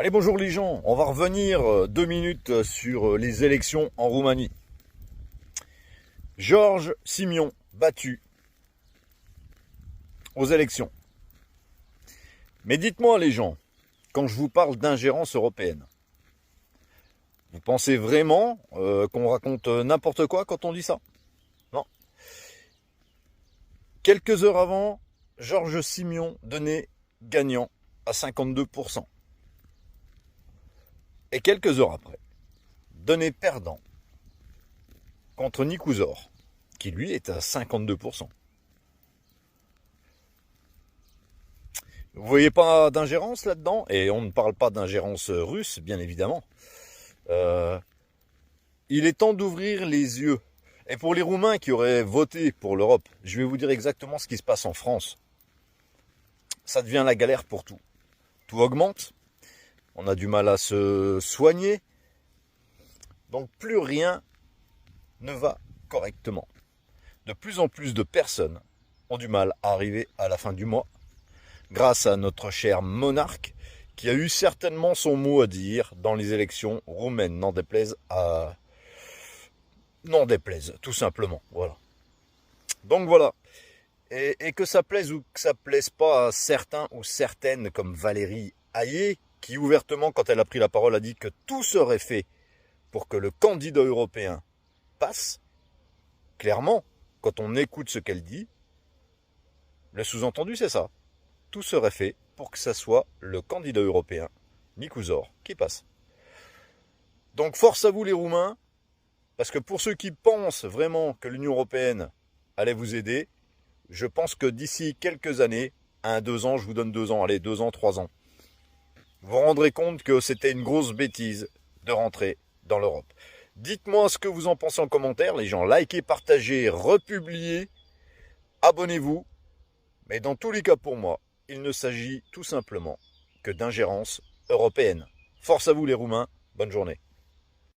Allez, bonjour les gens, on va revenir 2 minutes sur les élections en Roumanie. George Simion, battu aux élections. Mais dites-moi les gens, quand je vous parle d'ingérence européenne, vous pensez vraiment qu'on raconte n'importe quoi quand on dit ça? Non. Quelques heures avant, George Simion donnait gagnant à 52%. Et quelques heures après, donnait perdant contre Nikouzor, qui lui est à 52%. Vous voyez pas d'ingérence là-dedans? Et on ne parle pas d'ingérence russe, bien évidemment. Il est temps d'ouvrir les yeux. Et pour les Roumains qui auraient voté pour l'Europe, je vais vous dire exactement ce qui se passe en France. Ça devient la galère pour tout. Tout augmente. On a du mal à se soigner. Donc plus rien ne va correctement. De plus en plus de personnes ont du mal à arriver à la fin du mois, grâce à notre cher monarque, qui a eu certainement son mot à dire dans les élections roumaines, n'en déplaise, tout simplement. Voilà. Donc voilà. Et que ça plaise ou que ça plaise pas à certains ou certaines comme Valérie Hayé, qui ouvertement, quand elle a pris la parole, a dit que tout serait fait pour que le candidat européen passe. Clairement, quand on écoute ce qu'elle dit, le sous-entendu c'est ça. Tout serait fait pour que ça soit le candidat européen, Nikouzor, qui passe. Donc force à vous les Roumains, parce que pour ceux qui pensent vraiment que l'Union européenne allait vous aider, je pense que d'ici quelques années, 2 ans, je vous donne 2 ans, allez, 2 ans, 3 ans, vous vous rendrez compte que c'était une grosse bêtise de rentrer dans l'Europe. Dites-moi ce que vous en pensez en commentaire, les gens. Likez, partagez, republiez, abonnez-vous. Mais dans tous les cas pour moi, il ne s'agit tout simplement que d'ingérence européenne. Force à vous les Roumains, bonne journée.